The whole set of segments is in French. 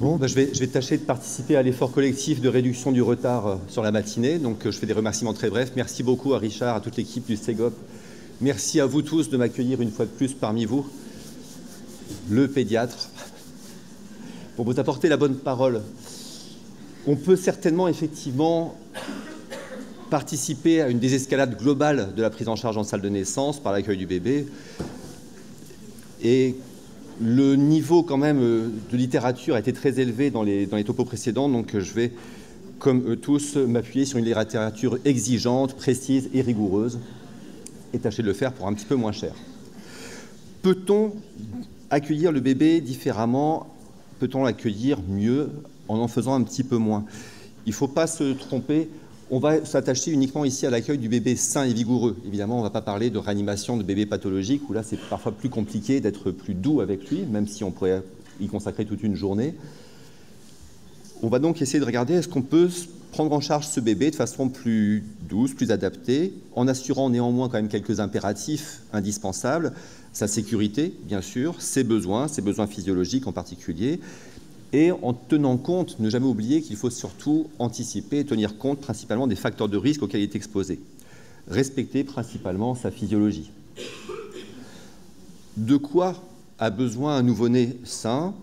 Bon, je vais tâcher de participer à l'effort collectif de réduction du retard sur la matinée. Donc, je fais des remerciements très brefs. Merci beaucoup à Richard, à toute l'équipe du CEGOP. Merci à vous tous de m'accueillir une fois de plus parmi vous, le pédiatre, pour vous apporter la bonne parole. On peut certainement, effectivement, participer à une désescalade globale de la prise en charge en salle de naissance par l'accueil du bébé. Et le niveau quand même de littérature a été très élevé dans les topos précédents, donc je vais, comme eux tous, m'appuyer sur une littérature exigeante, précise et rigoureuse, et tâcher de le faire pour un petit peu moins cher. Peut-on accueillir le bébé différemment? Peut-on l'accueillir mieux en faisant un petit peu moins? Il ne faut pas se tromper. On va s'attacher uniquement ici à l'accueil du bébé sain et vigoureux. Évidemment, on ne va pas parler de réanimation de bébé pathologique, où là, c'est parfois plus compliqué d'être plus doux avec lui, même si on pourrait y consacrer toute une journée. On va donc essayer de regarder, est-ce qu'on peut prendre en charge ce bébé de façon plus douce, plus adaptée, en assurant néanmoins quand même quelques impératifs indispensables, sa sécurité, bien sûr, ses besoins physiologiques en particulier, et en tenant compte, ne jamais oublier qu'il faut surtout anticiper et tenir compte principalement des facteurs de risque auxquels il est exposé. Respecter principalement sa physiologie. De quoi a besoin un nouveau-né sain?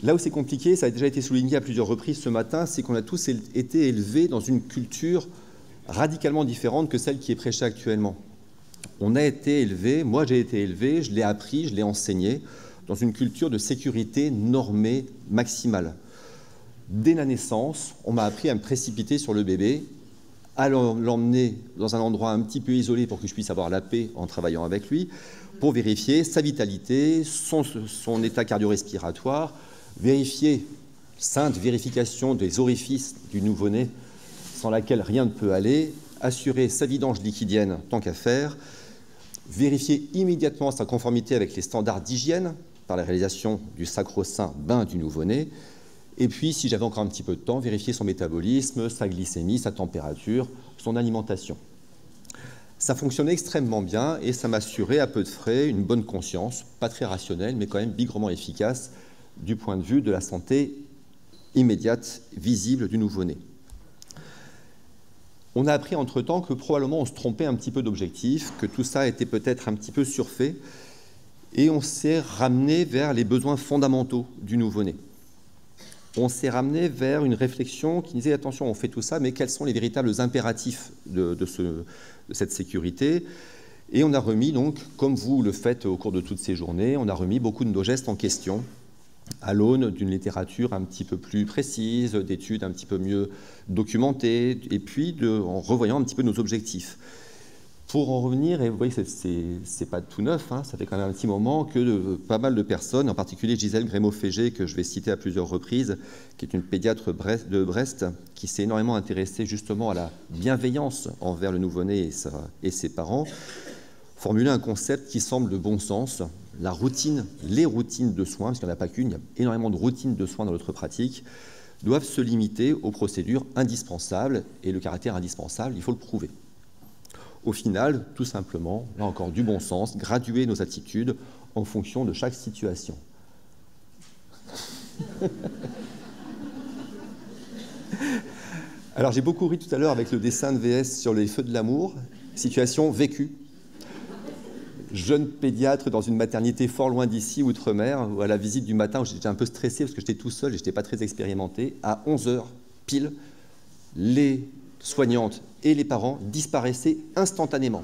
Là où c'est compliqué, ça a déjà été souligné à plusieurs reprises ce matin, c'est qu'on a tous été élevés dans une culture radicalement différente que celle qui est prêchée actuellement. On a été élevés, moi j'ai été élevé, je l'ai appris, je l'ai enseigné, dans une culture de sécurité normée maximale. Dès la naissance, on m'a appris à me précipiter sur le bébé, à l'emmener dans un endroit un petit peu isolé pour que je puisse avoir la paix en travaillant avec lui, pour vérifier sa vitalité, son état cardio-respiratoire, vérifier, sainte vérification des orifices du nouveau-né, sans laquelle rien ne peut aller, assurer sa vidange liquidienne tant qu'à faire, vérifier immédiatement sa conformité avec les standards d'hygiène, par la réalisation du sacro-saint bain du nouveau-né, et puis, si j'avais encore un petit peu de temps, vérifier son métabolisme, sa glycémie, sa température, son alimentation. Ça fonctionnait extrêmement bien et ça m'assurait à peu de frais une bonne conscience, pas très rationnelle, mais quand même bigrement efficace du point de vue de la santé immédiate, visible du nouveau-né. On a appris entre-temps que probablement on se trompait un petit peu d'objectif, que tout ça était peut-être un petit peu surfait, et on s'est ramené vers les besoins fondamentaux du nouveau-né. On s'est ramené vers une réflexion qui disait, attention, on fait tout ça, mais quels sont les véritables impératifs de cette sécurité? Et on a remis, donc, comme vous le faites au cours de toutes ces journées, on a remis beaucoup de nos gestes en question, à l'aune d'une littérature un petit peu plus précise, d'études un petit peu mieux documentées, et puis en revoyant un petit peu nos objectifs. Pour en revenir, et vous voyez que c'est pas tout neuf, hein, ça fait quand même un petit moment que pas mal de personnes, en particulier Gisèle Grémaud-Fégé, que je vais citer à plusieurs reprises, qui est une pédiatre de Brest, qui s'est énormément intéressée justement à la bienveillance envers le nouveau-né et ses parents, formulait un concept qui semble de bon sens, la routine, les routines de soins, parce qu'il n'y en a pas qu'une, il y a énormément de routines de soins dans notre pratique, doivent se limiter aux procédures indispensables, et le caractère indispensable, il faut le prouver. Au final, tout simplement, là encore du bon sens, graduer nos attitudes en fonction de chaque situation. Alors j'ai beaucoup ri tout à l'heure avec le dessin de VS sur les feux de l'amour, situation vécue. Jeune pédiatre dans une maternité fort loin d'ici, outre-mer, où à la visite du matin, où j'étais un peu stressé parce que j'étais tout seul et je n'étais pas très expérimenté, à 11h pile, les soignantes et les parents disparaissaient instantanément.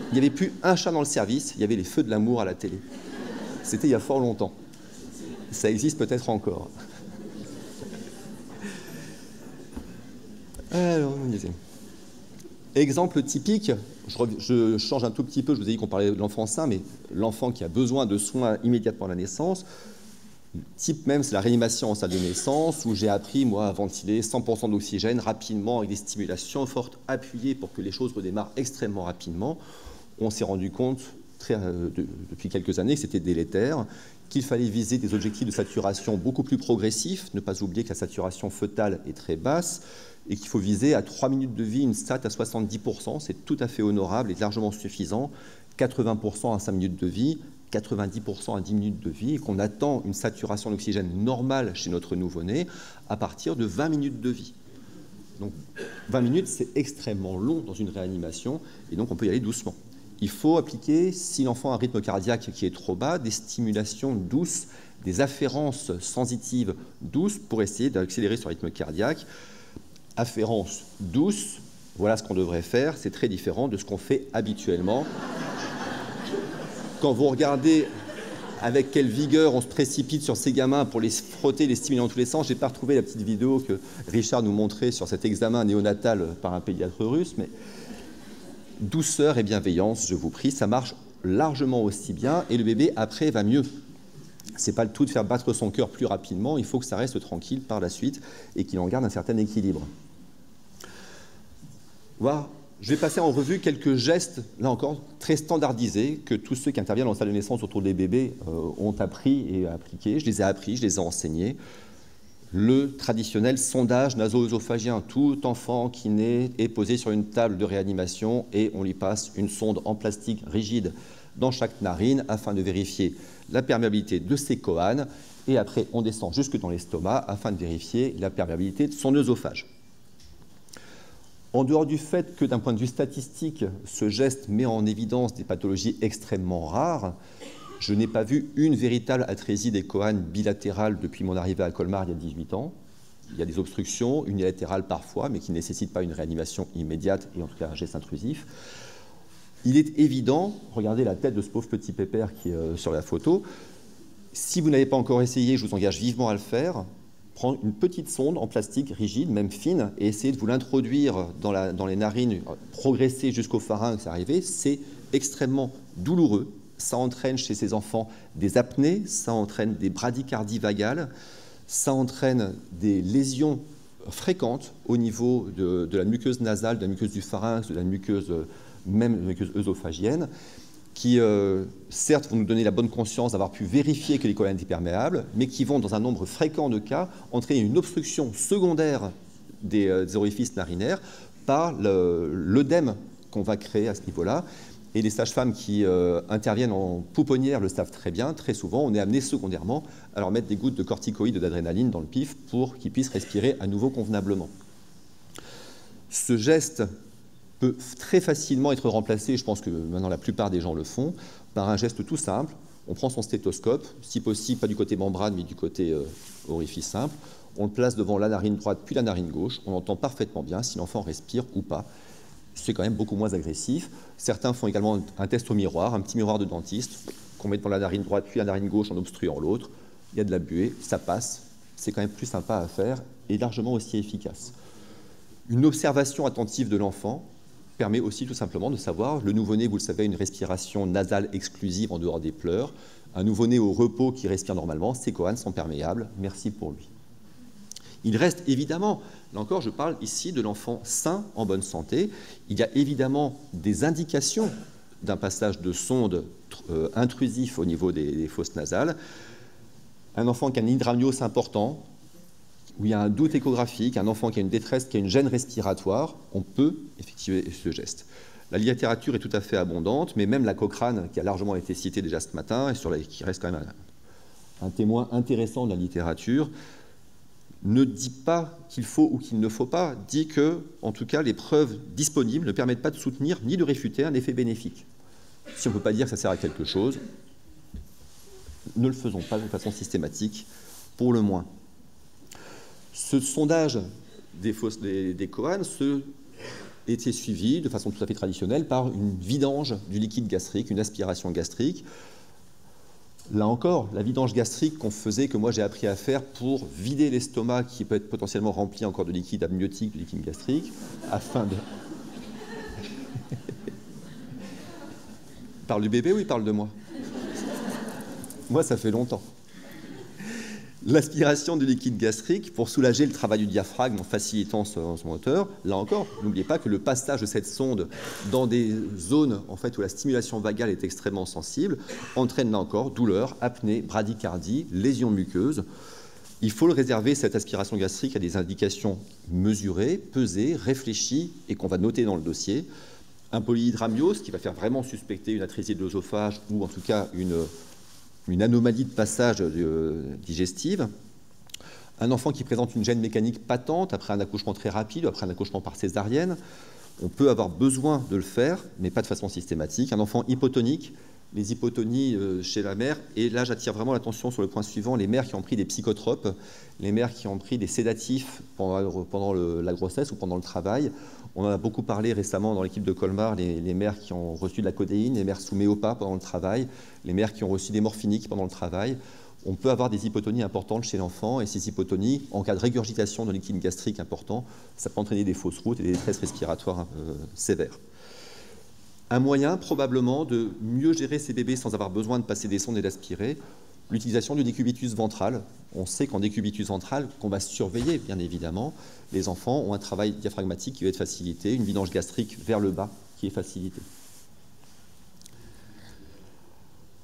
Il n'y avait plus un chat dans le service, il y avait les feux de l'amour à la télé. C'était il y a fort longtemps. Ça existe peut-être encore. Alors, on disait. Exemple typique, je change un tout petit peu, je vous ai dit qu'on parlait de l'enfant sain, mais l'enfant qui a besoin de soins immédiatement à la naissance, type même, c'est la réanimation en salle de naissance, où j'ai appris, moi, à ventiler 100% d'oxygène rapidement, avec des stimulations fortes, appuyées pour que les choses redémarrent extrêmement rapidement. On s'est rendu compte, depuis quelques années, que c'était délétère, qu'il fallait viser des objectifs de saturation beaucoup plus progressifs, ne pas oublier que la saturation fœtale est très basse, et qu'il faut viser à 3 minutes de vie une stat à 70%, c'est tout à fait honorable et largement suffisant, 80% à 5 minutes de vie, 90% à 10 minutes de vie et qu'on attend une saturation d'oxygène normale chez notre nouveau-né à partir de 20 minutes de vie. Donc 20 minutes, c'est extrêmement long dans une réanimation et donc on peut y aller doucement. Il faut appliquer, si l'enfant a un rythme cardiaque qui est trop bas, des stimulations douces, des afférences sensitives douces pour essayer d'accélérer son rythme cardiaque. Afférence douce, voilà ce qu'on devrait faire, c'est très différent de ce qu'on fait habituellement. Quand vous regardez avec quelle vigueur on se précipite sur ces gamins pour les frotter, les stimuler dans tous les sens, je n'ai pas retrouvé la petite vidéo que Richard nous montrait sur cet examen néonatal par un pédiatre russe, mais douceur et bienveillance, je vous prie, ça marche largement aussi bien et le bébé après va mieux. Ce n'est pas le tout de faire battre son cœur plus rapidement, il faut que ça reste tranquille par la suite et qu'il en garde un certain équilibre. Voilà. Je vais passer en revue quelques gestes, là encore, très standardisés, que tous ceux qui interviennent dans la salle de naissance autour des bébés ont appris et appliqués. Je les ai appris, je les ai enseignés. Le traditionnel sondage naso-œsophagien. Tout enfant qui naît est posé sur une table de réanimation et on lui passe une sonde en plastique rigide dans chaque narine afin de vérifier la perméabilité de ses coânes. Et après, on descend jusque dans l'estomac afin de vérifier la perméabilité de son œsophage. En dehors du fait que, d'un point de vue statistique, ce geste met en évidence des pathologies extrêmement rares, je n'ai pas vu une véritable atrésie des coânes bilatérales depuis mon arrivée à Colmar il y a 18 ans. Il y a des obstructions unilatérales parfois, mais qui ne nécessitent pas une réanimation immédiate et en tout cas un geste intrusif. Il est évident, regardez la tête de ce pauvre petit pépère qui est sur la photo, si vous n'avez pas encore essayé, je vous engage vivement à le faire. Prendre une petite sonde en plastique rigide, même fine, et essayer de vous l'introduire dans les narines, progresser jusqu'au pharynx, arriver, c'est extrêmement douloureux. Ça entraîne chez ces enfants des apnées, ça entraîne des bradycardies vagales, ça entraîne des lésions fréquentes au niveau de la muqueuse nasale, de la muqueuse du pharynx, de la muqueuse, même de la muqueuse œsophagienne, qui, certes, vont nous donner la bonne conscience d'avoir pu vérifier que les coânes étaient perméables, mais qui vont, dans un nombre fréquent de cas, entraîner une obstruction secondaire des orifices narinaires par l'œdème qu'on va créer à ce niveau-là. Et les sages-femmes qui interviennent en pouponnière le savent très bien. Très souvent, on est amené secondairement à leur mettre des gouttes de corticoïdes ou d'adrénaline dans le pif pour qu'ils puissent respirer à nouveau convenablement. Ce geste peut très facilement être remplacé, je pense que maintenant la plupart des gens le font, par un geste tout simple. On prend son stéthoscope, si possible pas du côté membrane mais du côté orifice simple, on le place devant la narine droite puis la narine gauche, on entend parfaitement bien si l'enfant respire ou pas. C'est quand même beaucoup moins agressif. Certains font également un test au miroir, un petit miroir de dentiste, qu'on met devant la narine droite puis la narine gauche en obstruant l'autre. Il y a de la buée, ça passe, c'est quand même plus sympa à faire et largement aussi efficace. Une observation attentive de l'enfant permet aussi tout simplement de savoir, le nouveau-né, vous le savez, a une respiration nasale exclusive en dehors des pleurs. Un nouveau-né au repos qui respire normalement, ses coânes sont perméables, merci pour lui. Il reste évidemment, là encore je parle ici de l'enfant sain, en bonne santé, il y a évidemment des indications d'un passage de sonde intrusif au niveau des fosses nasales. Un enfant qui a une hydramniose important, où il y a un doute échographique, un enfant qui a une détresse, qui a une gêne respiratoire, on peut effectuer ce geste. La littérature est tout à fait abondante, mais même la Cochrane, qui a largement été citée déjà ce matin, et qui reste quand même un témoin intéressant de la littérature, ne dit pas qu'il faut ou qu'il ne faut pas, dit que, en tout cas, les preuves disponibles ne permettent pas de soutenir ni de réfuter un effet bénéfique. Si on ne peut pas dire que ça sert à quelque chose, ne le faisons pas de façon systématique, pour le moins. Ce sondage des coânes était suivi de façon tout à fait traditionnelle par une vidange du liquide gastrique, une aspiration gastrique. Là encore, la vidange gastrique qu'on faisait, que moi j'ai appris à faire pour vider l'estomac qui peut être potentiellement rempli encore de liquide amniotique, de liquide gastrique, afin de... Il parle du bébé ou il parle de moi? Moi, ça fait longtemps. L'aspiration du liquide gastrique pour soulager le travail du diaphragme en facilitant son moteur. Là encore, n'oubliez pas que le passage de cette sonde dans des zones en fait, où la stimulation vagale est extrêmement sensible entraîne là encore douleur, apnée, bradycardie, lésions muqueuses. Il faut le réserver, cette aspiration gastrique, à des indications mesurées, pesées, réfléchies et qu'on va noter dans le dossier. un polyhydramnios qui va faire vraiment suspecter une atrésie de l'œsophage ou en tout cas une anomalie de passage digestive. Un enfant qui présente une gêne mécanique patente après un accouchement très rapide, après un accouchement par césarienne, on peut avoir besoin de le faire, mais pas de façon systématique. Un enfant hypotonique, les hypotonies chez la mère, et là j'attire vraiment l'attention sur le point suivant, les mères qui ont pris des psychotropes, les mères qui ont pris des sédatifs pendant la grossesse ou pendant le travail. On en a beaucoup parlé récemment dans l'équipe de Colmar, les mères qui ont reçu de la codéine, les mères sous méopa pendant le travail, les mères qui ont reçu des morphiniques pendant le travail. On peut avoir des hypotonies importantes chez l'enfant, et ces hypotonies, en cas de régurgitation de liquide gastrique important, ça peut entraîner des fausses routes et des détresses respiratoires sévères. Un moyen, probablement, de mieux gérer ces bébés sans avoir besoin de passer des sondes et d'aspirer, l'utilisation du décubitus ventral. On sait qu'en décubitus ventral, qu'on va surveiller, bien évidemment, les enfants ont un travail diaphragmatique qui va être facilité, une vidange gastrique vers le bas qui est facilitée.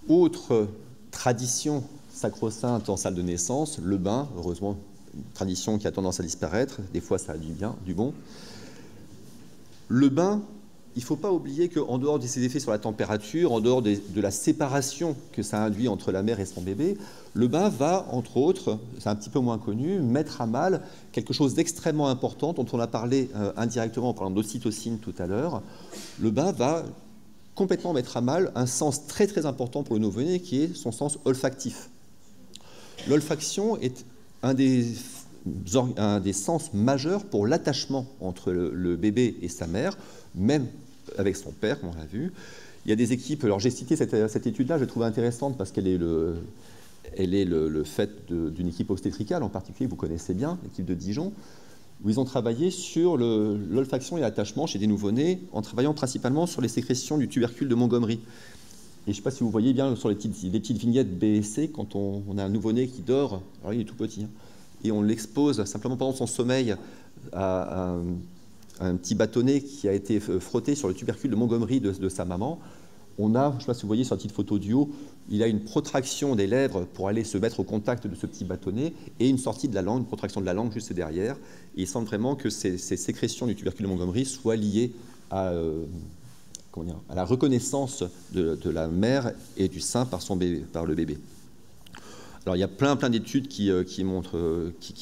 Autre tradition sacro-sainte en salle de naissance, le bain, heureusement, une tradition qui a tendance à disparaître, des fois ça a du bien, du bon. Le bain, il ne faut pas oublier qu'en dehors de ses effets sur la température, en dehors de la séparation que ça induit entre la mère et son bébé, le bain va, entre autres, c'est un petit peu moins connu, mettre à mal quelque chose d'extrêmement important dont on a parlé indirectement en parlant d'ocytocine tout à l'heure. Le bain va complètement mettre à mal un sens très très important pour le nouveau-né qui est son sens olfactif. L'olfaction est un des sens majeurs pour l'attachement entre le bébé et sa mère, même avec son père, comme on l'a vu. Il y a des équipes, alors j'ai cité cette étude-là, je la trouve intéressante parce qu'elle est le fait d'une équipe obstétricale en particulier, vous connaissez bien, l'équipe de Dijon, où ils ont travaillé sur l'olfaction et l'attachement chez des nouveau-nés, en travaillant principalement sur les sécrétions du tubercule de Montgomery. Et je ne sais pas si vous voyez bien sur les petites vignettes B et C, quand on a un nouveau-né qui dort, alors il est tout petit, hein, et on l'expose simplement pendant son sommeil à un petit bâtonnet qui a été frotté sur le tubercule de Montgomery de sa maman. On a, je ne sais pas si vous voyez sur la petite photo du haut, il a une protraction des lèvres pour aller se mettre au contact de ce petit bâtonnet et une sortie de la langue, une protraction de la langue juste derrière. Et il semble vraiment que ces sécrétions du tubercule de Montgomery soient liées à la reconnaissance de la mère et du sein par le bébé. Alors il y a plein d'études qui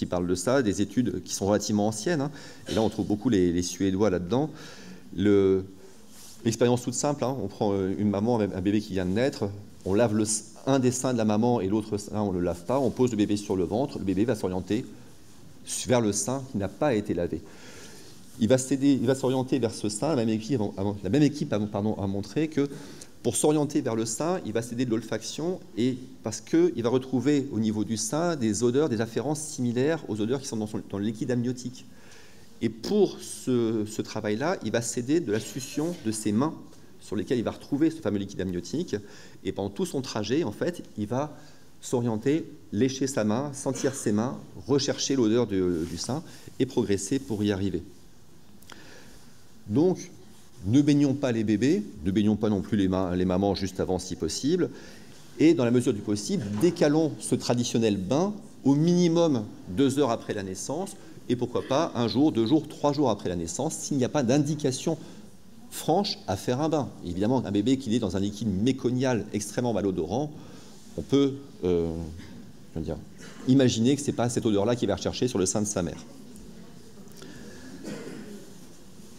parlent de ça, des études qui sont relativement anciennes, hein. Et là on trouve beaucoup les Suédois là-dedans. L'expérience toute simple, hein, on prend une maman avec un bébé qui vient de naître, on lave un des seins de la maman et l'autre sein on ne le lave pas, on pose le bébé sur le ventre, le bébé va s'orienter vers le sein qui n'a pas été lavé. Il va s'orienter vers ce sein. La même équipe a montré que pour s'orienter vers le sein, il va céder de l'olfaction et parce qu'il va retrouver au niveau du sein des odeurs, des afférences similaires aux odeurs qui sont dans le liquide amniotique. Et pour ce travail-là, il va céder de la succion de ses mains sur lesquelles il va retrouver ce fameux liquide amniotique. Et pendant tout son trajet, en fait, il va s'orienter, lécher sa main, sentir ses mains, rechercher l'odeur du sein et progresser pour y arriver. Donc, ne baignons pas les bébés, ne baignons pas non plus les mamans juste avant si possible, et dans la mesure du possible, décalons ce traditionnel bain au minimum 2 heures après la naissance, et pourquoi pas 1 jour, 2 jours, 3 jours après la naissance, s'il n'y a pas d'indication franche à faire un bain. Évidemment, un bébé qui est dans un liquide méconial extrêmement malodorant, on peut imaginer que ce n'est pas cette odeur-là qu'il va rechercher sur le sein de sa mère.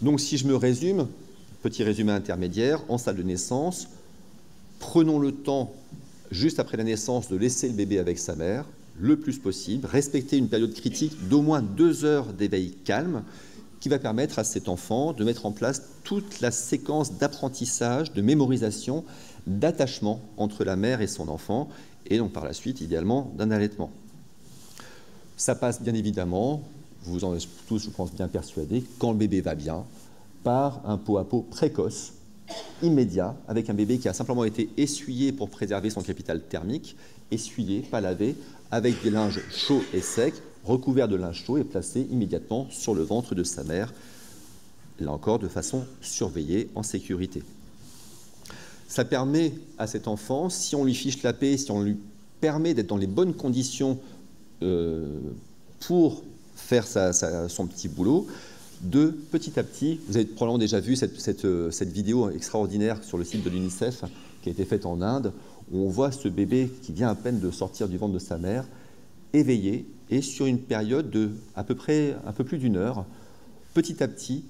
Donc si je me résume, petit résumé intermédiaire, en salle de naissance, prenons le temps, juste après la naissance, de laisser le bébé avec sa mère, le plus possible, respecter une période critique d'au moins 2 heures d'éveil calme, qui va permettre à cet enfant de mettre en place toute la séquence d'apprentissage, de mémorisation, d'attachement entre la mère et son enfant, et donc par la suite, idéalement, d'un allaitement. Ça passe bien évidemment, vous en êtes tous, je pense, bien persuadés, quand le bébé va bien, par un pot à pot précoce, immédiat, avec un bébé qui a simplement été essuyé pour préserver son capital thermique, essuyé, pas lavé, avec des linges chauds et secs, recouvert de linge chaud et placé immédiatement sur le ventre de sa mère, là encore de façon surveillée, en sécurité. Ça permet à cet enfant, si on lui fiche la paix, si on lui permet d'être dans les bonnes conditions pour faire son petit boulot, de petit à petit, vous avez probablement déjà vu cette vidéo extraordinaire sur le site de l'UNICEF qui a été faite en Inde, où on voit ce bébé qui vient à peine de sortir du ventre de sa mère, éveillé, et sur une période de à peu près un peu plus d'une heure, petit à petit,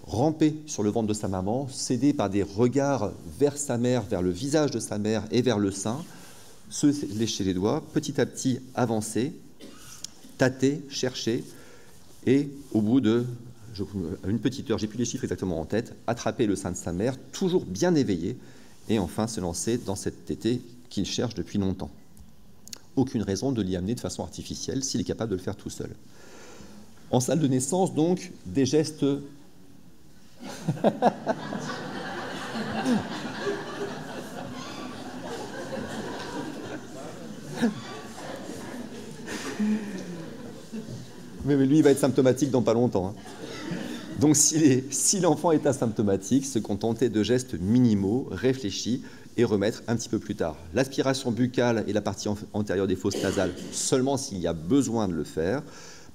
ramper sur le ventre de sa maman, céder par des regards vers sa mère, vers le visage de sa mère et vers le sein, se lécher les doigts, petit à petit avancer, tâter, chercher, et au bout de une petite heure, j'ai plus les chiffres exactement en tête, attraper le sein de sa mère, toujours bien éveillé, et enfin se lancer dans cette tétée qu'il cherche depuis longtemps. Aucune raison de l'y amener de façon artificielle s'il est capable de le faire tout seul. En salle de naissance, donc, des gestes... Mais lui, il va être symptomatique dans pas longtemps. Hein. Donc, si l'enfant est asymptomatique, se contenter de gestes minimaux, réfléchis, et remettre un petit peu plus tard. L'aspiration buccale et la partie antérieure des fosses nasales, seulement s'il y a besoin de le faire.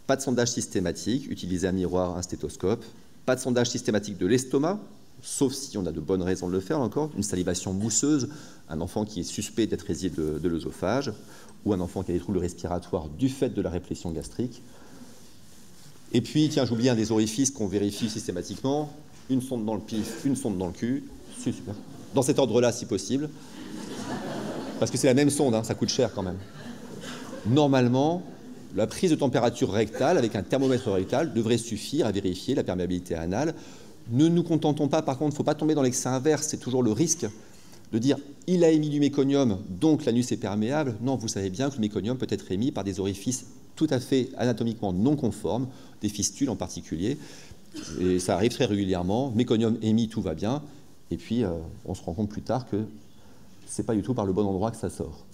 Pas de sondage systématique, utiliser un miroir, un stéthoscope. Pas de sondage systématique de l'estomac, sauf si on a de bonnes raisons de le faire encore. Une salivation mousseuse, un enfant qui est suspect d'être réside de l'œsophage, ou un enfant qui a des troubles respiratoires du fait de la répression gastrique. Et puis, tiens, j'oublie un des orifices qu'on vérifie systématiquement. Une sonde dans le pif, une sonde dans le cul. C'est super. Dans cet ordre-là, si possible. Parce que c'est la même sonde, hein, ça coûte cher quand même. Normalement, la prise de température rectale avec un thermomètre rectal devrait suffire à vérifier la perméabilité anale. Ne nous contentons pas, par contre, il ne faut pas tomber dans l'excès inverse, c'est toujours le risque de dire « il a émis du méconium, donc l'anus est perméable ». Non, vous savez bien que le méconium peut être émis par des orifices tout à fait anatomiquement non conformes, des fistules en particulier, et ça arrive très régulièrement. Méconium émis, tout va bien, et puis on se rend compte plus tard que ce n'est pas du tout par le bon endroit que ça sort.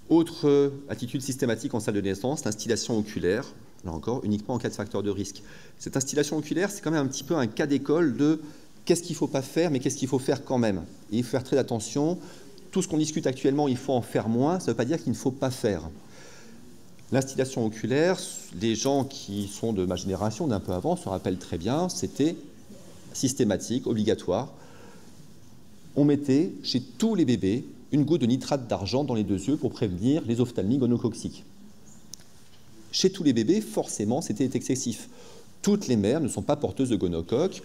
Autre attitude systématique en salle de naissance, l'instillation oculaire, là encore, uniquement en cas de facteur de risque. Cette installation oculaire, c'est quand même un petit peu un cas d'école de qu'est-ce qu'il ne faut pas faire, mais qu'est-ce qu'il faut faire quand même. Et il faut faire très attention. Tout ce qu'on discute actuellement, il faut en faire moins, ça ne veut pas dire qu'il ne faut pas faire. L'instillation oculaire, les gens qui sont de ma génération, d'un peu avant, se rappellent très bien, c'était systématique, obligatoire. On mettait chez tous les bébés une goutte de nitrate d'argent dans les deux yeux pour prévenir les ophtalmies gonococciques. Chez tous les bébés, forcément, c'était excessif. Toutes les mères ne sont pas porteuses de gonocoque,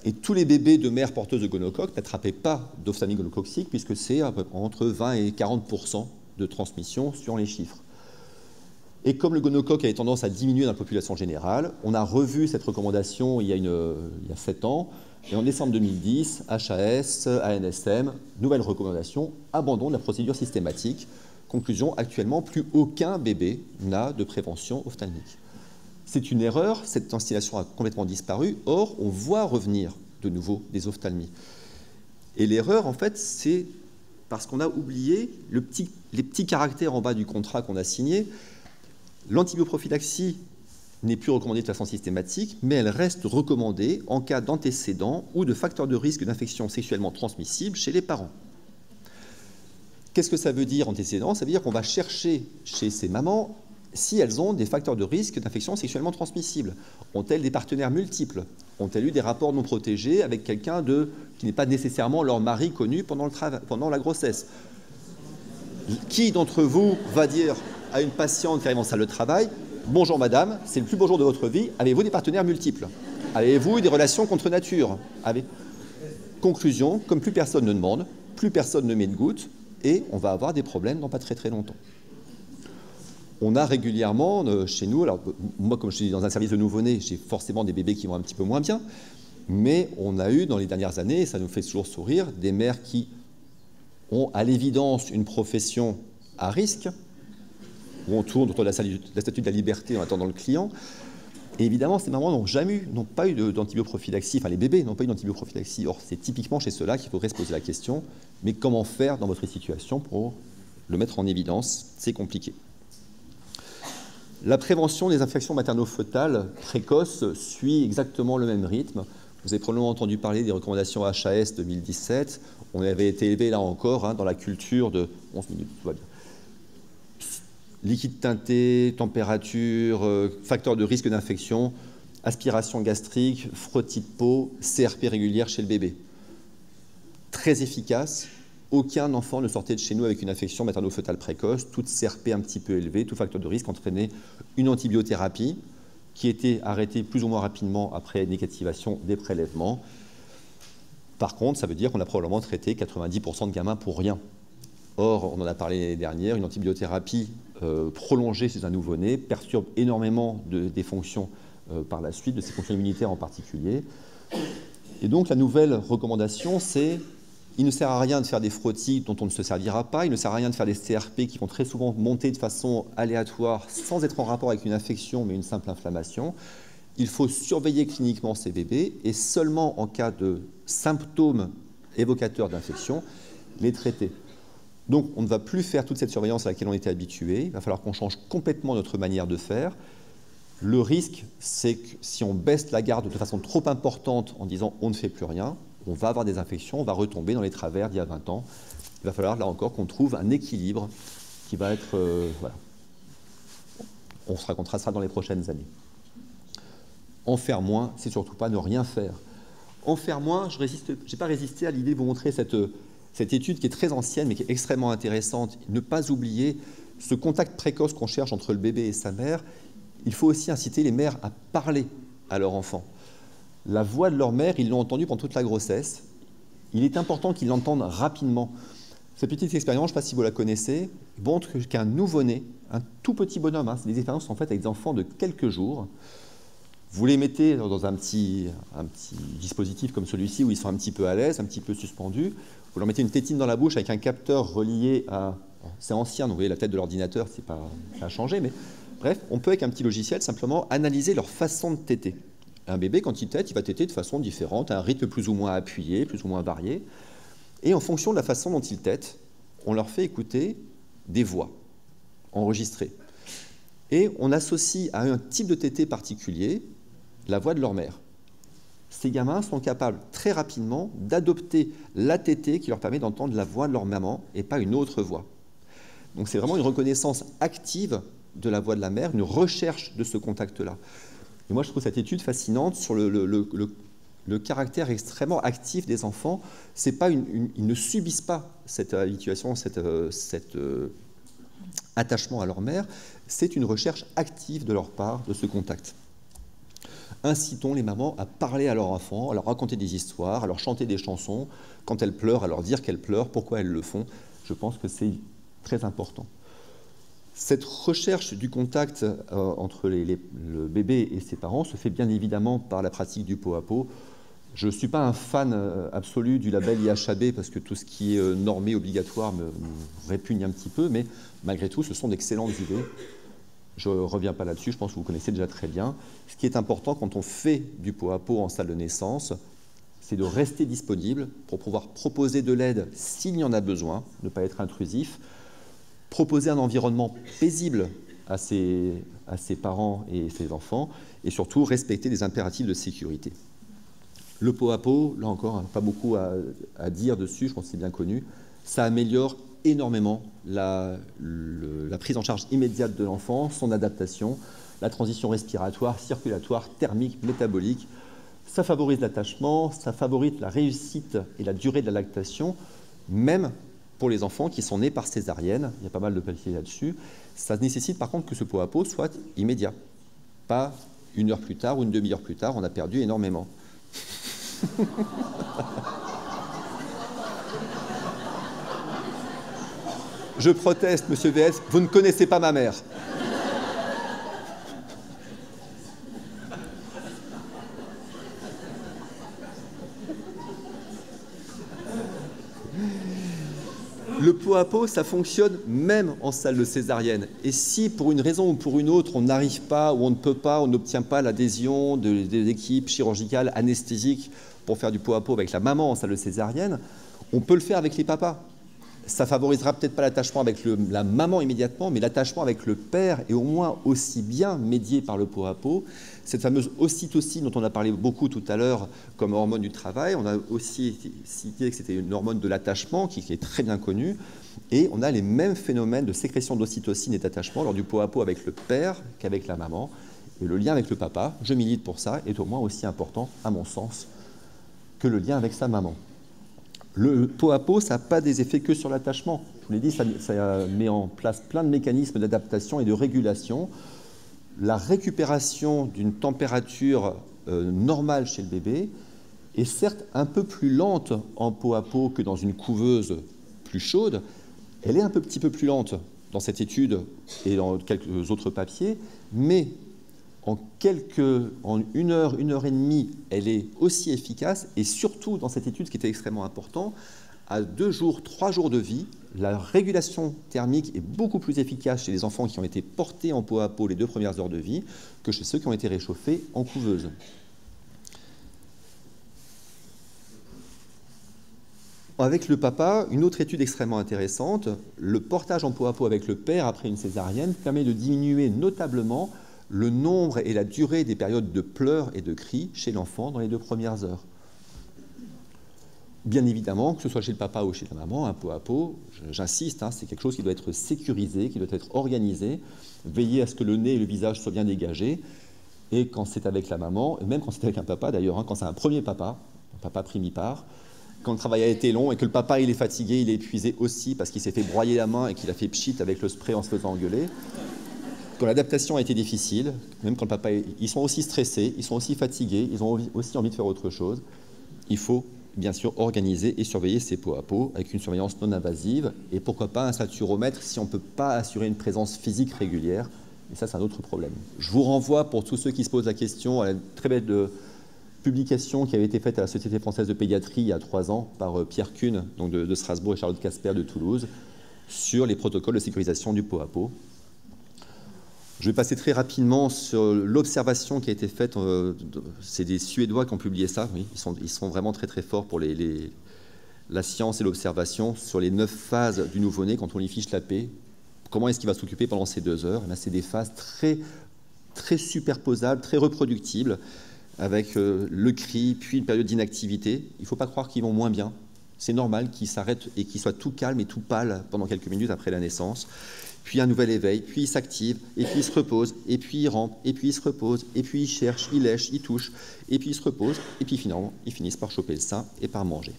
et tous les bébés de mères porteuses de gonocoque n'attrapaient pas d'ophtalmie gonococcique, puisque c'est entre 20 et 40% de transmission sur les chiffres. Et comme le gonocoque avait tendance à diminuer dans la population générale, on a revu cette recommandation il y a 7 ans, et en décembre 2010, HAS, ANSM, nouvelle recommandation, abandon de la procédure systématique. Conclusion, actuellement, plus aucun bébé n'a de prévention ophtalmique. C'est une erreur, cette installation a complètement disparu, or on voit revenir de nouveau des ophtalmies. Et l'erreur, en fait, c'est parce qu'on a oublié les petits caractères en bas du contrat qu'on a signé. L'antibioprophylaxie n'est plus recommandée de façon systématique, mais elle reste recommandée en cas d'antécédents ou de facteurs de risque d'infection sexuellement transmissible chez les parents. Qu'est-ce que ça veut dire, antécédents? Ça veut dire qu'on va chercher chez ces mamans si elles ont des facteurs de risque d'infection sexuellement transmissible. Ont-elles des partenaires multiples? Ont-elles eu des rapports non protégés avec quelqu'un qui n'est pas nécessairement leur mari connu pendant la grossesse? Qui d'entre vous va dire à une patiente qui arrive en salle de travail: bonjour madame, c'est le plus beau jour de votre vie, avez-vous des partenaires multiples? Avez-vous eu des relations contre nature? Conclusion, comme plus personne ne demande, plus personne ne met de gouttes, et on va avoir des problèmes dans pas très très longtemps. On a régulièrement chez nous, alors moi comme je suis dans un service de nouveau-nés, j'ai forcément des bébés qui vont un petit peu moins bien, mais on a eu dans les dernières années, et ça nous fait toujours sourire, des mères qui ont à l'évidence une profession à risque, où on tourne autour de la statue de la liberté en attendant le client. Et évidemment, ces mamans n'ont pas eu d'antibioprophylaxie, enfin les bébés n'ont pas eu d'antibioprophylaxie. Or, c'est typiquement chez ceux-là qu'il faudrait se poser la question, mais comment faire dans votre situation pour le mettre en évidence? C'est compliqué. La prévention des infections materno-fœtales précoces suit exactement le même rythme. Vous avez probablement entendu parler des recommandations HAS 2017. On avait été élevé là encore dans la culture de 11 minutes, tout va bien. liquide teinté, température, facteur de risque d'infection, aspiration gastrique, frottis de peau, CRP régulière chez le bébé. Très efficace. Aucun enfant ne sortait de chez nous avec une infection materno-fœtale précoce, toute CRP un petit peu élevée, tout facteur de risque entraînait une antibiothérapie qui était arrêtée plus ou moins rapidement après négativation des prélèvements. Par contre, ça veut dire qu'on a probablement traité 90% de gamins pour rien. Or, on en a parlé l'année dernière, une antibiothérapie prolongée chez un nouveau-né perturbe énormément des fonctions par la suite, de ses fonctions immunitaires en particulier. Et donc, la nouvelle recommandation, c'est il ne sert à rien de faire des frottis dont on ne se servira pas, il ne sert à rien de faire des CRP qui vont très souvent monter de façon aléatoire sans être en rapport avec une infection, mais une simple inflammation. Il faut surveiller cliniquement ces bébés et seulement en cas de symptômes évocateurs d'infection, les traiter. Donc, on ne va plus faire toute cette surveillance à laquelle on était habitué. Il va falloir qu'on change complètement notre manière de faire. Le risque, c'est que si on baisse la garde de façon trop importante en disant on ne fait plus rien, on va avoir des infections, on va retomber dans les travers d'il y a 20 ans. Il va falloir, là encore, qu'on trouve un équilibre qui va être... voilà. On se racontera ça dans les prochaines années. En faire moins, c'est surtout pas ne rien faire. En faire moins, je n'ai pas résisté à l'idée de vous montrer cette étude qui est très ancienne, mais qui est extrêmement intéressante. Ne pas oublier ce contact précoce qu'on cherche entre le bébé et sa mère. Il faut aussi inciter les mères à parler à leur enfant. La voix de leur mère, ils l'ont entendue pendant toute la grossesse. Il est important qu'ils l'entendent rapidement. Cette petite expérience, je ne sais pas si vous la connaissez, montre qu'un nouveau-né, un tout petit bonhomme, c'est des expériences en fait avec des enfants de quelques jours, vous les mettez dans un petit dispositif comme celui-ci où ils sont un petit peu à l'aise, un petit peu suspendus, vous leur mettez une tétine dans la bouche avec un capteur relié à... C'est ancien, donc vous voyez la tête de l'ordinateur, ça a changé, mais bref, on peut avec un petit logiciel simplement analyser leur façon de téter. Un bébé, quand il tète, il va téter de façon différente, à un rythme plus ou moins appuyé, plus ou moins varié. Et en fonction de la façon dont il tète, on leur fait écouter des voix enregistrées. Et on associe à un type de tété particulier la voix de leur mère. Ces gamins sont capables très rapidement d'adopter la tétée qui leur permet d'entendre la voix de leur maman et pas une autre voix. Donc c'est vraiment une reconnaissance active de la voix de la mère, une recherche de ce contact-là. Et moi, je trouve cette étude fascinante sur le caractère extrêmement actif des enfants. C'est pas ils ne subissent pas cette habituation, cet attachement à leur mère. C'est une recherche active de leur part de ce contact. Incitons les mamans à parler à leur enfant, à leur raconter des histoires, à leur chanter des chansons. Quand elles pleurent, à leur dire qu'elles pleurent, pourquoi elles le font. Je pense que c'est très important. Cette recherche du contact entre le bébé et ses parents se fait bien évidemment par la pratique du pot à pot. Je ne suis pas un fan absolu du label IHAB parce que tout ce qui est normé, obligatoire me répugne un petit peu, mais malgré tout, ce sont d'excellentes idées. Je ne reviens pas là-dessus, je pense que vous connaissez déjà très bien. Ce qui est important quand on fait du pot à pot en salle de naissance, c'est de rester disponible pour pouvoir proposer de l'aide s'il y en a besoin, ne pas être intrusif, proposer un environnement paisible à ses parents et ses enfants, et surtout respecter les impératifs de sécurité. Le pot à pot, là encore, pas beaucoup à dire dessus, je pense que c'est bien connu, ça améliore énormément la prise en charge immédiate de l'enfant, son adaptation, la transition respiratoire, circulatoire, thermique, métabolique. Ça favorise l'attachement, ça favorise la réussite et la durée de la lactation, même pour les enfants qui sont nés par césarienne. Il y a pas mal de papiers là-dessus. Ça nécessite par contre que ce pot à pot soit immédiat. Pas une heure plus tard ou une demi-heure plus tard, on a perdu énormément. Je proteste, monsieur VS, vous ne connaissez pas ma mère. Le pot à pot, ça fonctionne même en salle de césarienne. Et si, pour une raison ou pour une autre, on n'arrive pas, ou on ne peut pas, on n'obtient pas l'adhésion des équipes chirurgicales, anesthésiques, pour faire du pot à pot avec la maman en salle de césarienne, on peut le faire avec les papas. Ça favorisera peut-être pas l'attachement avec la maman immédiatement, mais l'attachement avec le père est au moins aussi bien médié par le peau à peau. Cette fameuse ocytocine dont on a parlé beaucoup tout à l'heure comme hormone du travail, on a aussi cité que c'était une hormone de l'attachement qui est très bien connue. Et on a les mêmes phénomènes de sécrétion d'ocytocine et d'attachement lors du peau à peau avec le père qu'avec la maman. Et le lien avec le papa, je milite pour ça, est au moins aussi important, à mon sens, que le lien avec sa maman. Le peau à peau, ça n'a pas des effets que sur l'attachement. Je vous l'ai dit, ça met en place plein de mécanismes d'adaptation et de régulation. La récupération d'une température normale chez le bébé est certes un peu plus lente en peau à peau que dans une couveuse plus chaude. Elle est un petit peu plus lente dans cette étude et dans quelques autres papiers, mais en une heure et demie, elle est aussi efficace, et surtout dans cette étude, ce qui était extrêmement important, à 2 jours, 3 jours de vie, la régulation thermique est beaucoup plus efficace chez les enfants qui ont été portés en peau à peau les 2 premières heures de vie que chez ceux qui ont été réchauffés en couveuse. Avec le papa, une autre étude extrêmement intéressante, le portage en peau à peau avec le père après une césarienne permet de diminuer notablement le nombre et la durée des périodes de pleurs et de cris chez l'enfant dans les 2 premières heures. Bien évidemment, que ce soit chez le papa ou chez la maman, un peau à peau, j'insiste, c'est quelque chose qui doit être sécurisé, qui doit être organisé, veiller à ce que le nez et le visage soient bien dégagés, et quand c'est avec la maman, et même quand c'est avec un papa d'ailleurs, quand c'est un premier papa, un papa primipare, quand le travail a été long et que le papa il est fatigué, il est épuisé aussi parce qu'il s'est fait broyer la main et qu'il a fait pchit avec le spray en se faisant engueuler, quand l'adaptation a été difficile, même quand le papa, ils sont aussi stressés, ils sont aussi fatigués, ils ont aussi envie de faire autre chose, il faut bien sûr organiser et surveiller ces peaux à peau avec une surveillance non invasive et pourquoi pas un saturomètre si on ne peut pas assurer une présence physique régulière. Et ça, c'est un autre problème. Je vous renvoie, pour tous ceux qui se posent la question, à la très belle publication qui avait été faite à la Société française de pédiatrie il y a 3 ans par Pierre Kuhn, donc de Strasbourg, et Charlotte Casper de Toulouse, sur les protocoles de sécurisation du peau à peau. Je vais passer très rapidement sur l'observation qui a été faite. C'est des Suédois qui ont publié ça. Oui, ils sont vraiment très très forts pour la science et l'observation sur les 9 phases du nouveau-né quand on lui fiche la paix. Comment est-ce qu'il va s'occuper pendant ces 2 heures? C'est des phases très, très superposables, très reproductibles, avec le cri, puis une période d'inactivité. Il ne faut pas croire qu'ils vont moins bien. C'est normal qu'ils s'arrêtent et qu'ils soient tout calmes et tout pâles pendant quelques minutes après la naissance. Puis un nouvel éveil, puis il s'active, et puis il se repose, et puis il rampe, et puis il se repose, et puis il cherche, il lèche, il touche, et puis il se repose, et puis finalement, ils finissent par choper le sein et par manger.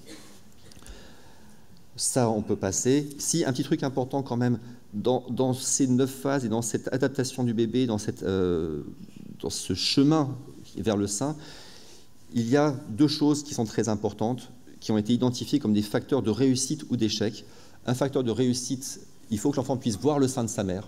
Ça, on peut passer. Si, un petit truc important quand même, dans ces 9 phases et dans cette adaptation du bébé, dans ce chemin vers le sein, il y a 2 choses qui sont très importantes, qui ont été identifiées comme des facteurs de réussite ou d'échec. Un facteur de réussite, il faut que l'enfant puisse voir le sein de sa mère.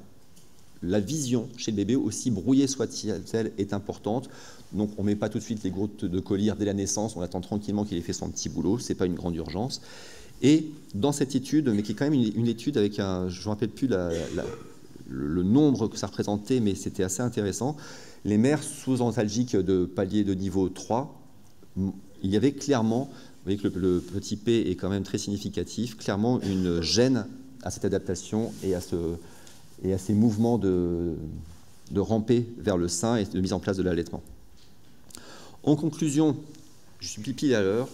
La vision chez le bébé, aussi brouillée soit-elle, est importante. Donc on ne met pas tout de suite les gouttes de collyre dès la naissance, on attend tranquillement qu'il ait fait son petit boulot, ce n'est pas une grande urgence. Et dans cette étude, mais qui est quand même une étude avec un, je ne me rappelle plus le nombre que ça représentait, mais c'était assez intéressant, les mères sous antalgiques de palier de niveau 3, il y avait clairement, vous voyez que le petit P est quand même très significatif, clairement une gêne à cette adaptation et à ces mouvements de ramper vers le sein et de mise en place de l'allaitement. En conclusion, je suis pipi à l'heure,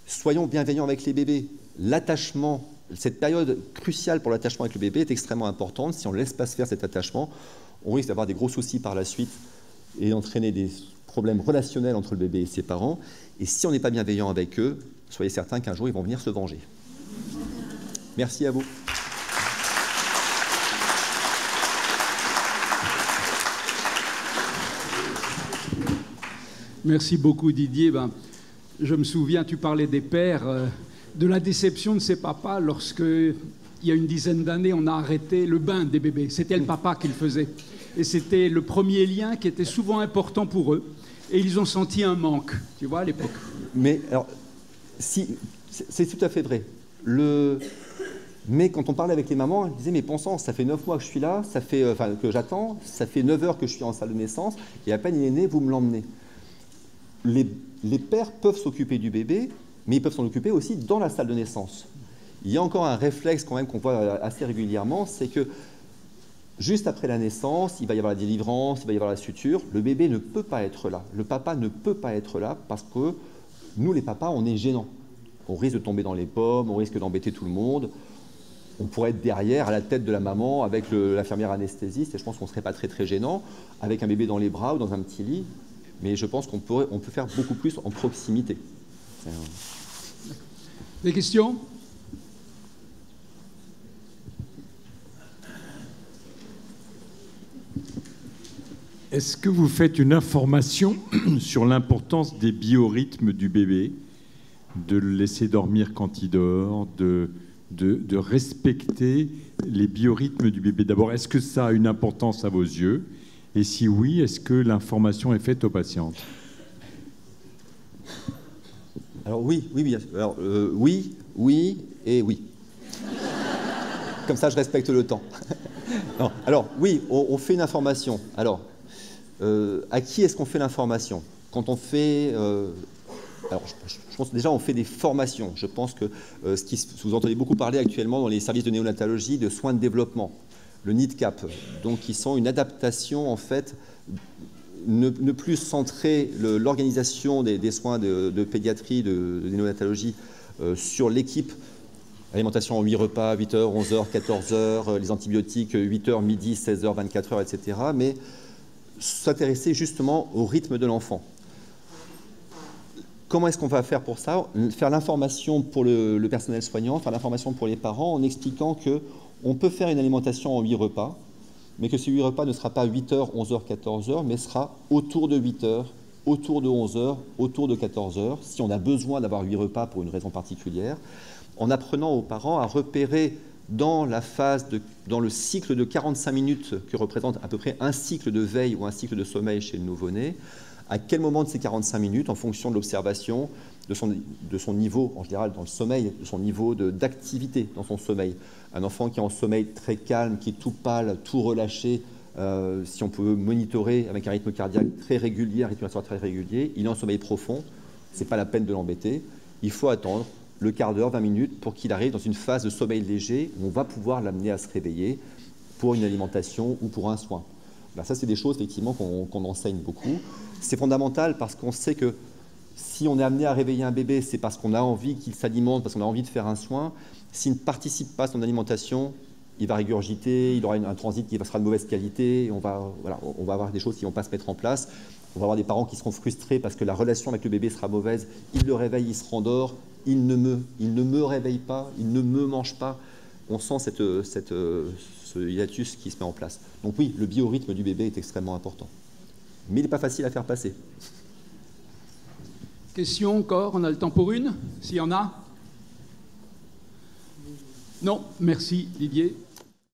soyons bienveillants avec les bébés. L'attachement, cette période cruciale pour l'attachement avec le bébé est extrêmement importante. Si on ne laisse pas se faire cet attachement, on risque d'avoir des gros soucis par la suite et d'entraîner des problèmes relationnels entre le bébé et ses parents. Et si on n'est pas bienveillant avec eux, soyez certains qu'un jour ils vont venir se venger. Merci à vous. Merci beaucoup Didier. Je me souviens, tu parlais des pères, de la déception de ces papas lorsque, il y a une dizaine d'années, on a arrêté le bain des bébés. C'était le papa qui le faisait. Et c'était le premier lien qui était souvent important pour eux. Et ils ont senti un manque, tu vois, à l'époque. Mais alors, si, c'est tout à fait vrai. Mais quand on parlait avec les mamans, elles disaient, mais pensons, ça fait 9 mois que je suis là, ça fait, que j'attends, ça fait 9 heures que je suis en salle de naissance, et à peine il est né, vous me l'emmenez. Les pères peuvent s'occuper du bébé, mais ils peuvent s'en occuper aussi dans la salle de naissance. Il y a encore un réflexe quand même qu'on voit assez régulièrement, c'est que juste après la naissance, il va y avoir la délivrance, il va y avoir la suture, le bébé ne peut pas être là, le papa ne peut pas être là parce que nous les papas, on est gênants. On risque de tomber dans les pommes, on risque d'embêter tout le monde. On pourrait être derrière, à la tête de la maman, avec l'infirmière anesthésiste, et je pense qu'on ne serait pas très très gênant, avec un bébé dans les bras ou dans un petit lit. Mais je pense qu'on peut faire beaucoup plus en proximité. Des questions? Est-ce que vous faites une information sur l'importance des biorhythmes du bébé, de le laisser dormir quand il dort, de respecter les biorhythmes du bébé? D'abord, est-ce que ça a une importance à vos yeux? Et si oui, est-ce que l'information est faite aux patientes? Alors oui. Alors, oui et oui. Comme ça, je respecte le temps. Non, alors oui, on fait une information. Alors, à qui est-ce qu'on fait l'information? Quand on fait... alors, je pense que déjà, on fait des formations. Je pense que vous entendez beaucoup parler actuellement dans les services de néonatologie de soins de développement, le NIDCAP, donc qui sont une adaptation, en fait, ne plus centrer l'organisation des soins de pédiatrie, de néonatologie sur l'équipe. Alimentation en 8 repas, 8h, 11h, 14h, les antibiotiques 8h, midi, 16h, 24h, etc. Mais s'intéresser justement au rythme de l'enfant. Comment est-ce qu'on va faire pour ça? Faire l'information pour le personnel soignant, faire l'information pour les parents en expliquant qu'on peut faire une alimentation en 8 repas, mais que ces 8 repas ne sera pas 8h, 11h, 14h, mais sera autour de 8h, autour de 11h, autour de 14h, si on a besoin d'avoir 8 repas pour une raison particulière, en apprenant aux parents à repérer dans le cycle de 45 minutes que représente à peu près un cycle de veille ou un cycle de sommeil chez le nouveau-né, à quel moment de ces 45 minutes, en fonction de l'observation, de son niveau, en général dans le sommeil, de son niveau d'activité dans son sommeil. Un enfant qui est en sommeil très calme, qui est tout pâle, tout relâché, si on peut monitorer avec un rythme cardiaque très régulier, un rythme respiratoire très régulier, il est en sommeil profond, ce n'est pas la peine de l'embêter. Il faut attendre le quart d'heure, 20 minutes, pour qu'il arrive dans une phase de sommeil léger où on va pouvoir l'amener à se réveiller pour une alimentation ou pour un soin. Ben, ça, c'est des choses effectivement qu'on enseigne beaucoup. C'est fondamental parce qu'on sait que si on est amené à réveiller un bébé, c'est parce qu'on a envie qu'il s'alimente, parce qu'on a envie de faire un soin. S'il ne participe pas à son alimentation, il va régurgiter, il aura un transit qui sera de mauvaise qualité, on va avoir des choses qui ne vont pas se mettre en place. On va avoir des parents qui seront frustrés parce que la relation avec le bébé sera mauvaise. Il le réveille, il se rendort, il ne me réveille pas, il ne me mange pas. On sent ce hiatus qui se met en place. Donc oui, le biorhythme du bébé est extrêmement important. Mais il n'est pas facile à faire passer. Question encore? On a le temps pour une, s'il y en a? Non, merci Didier.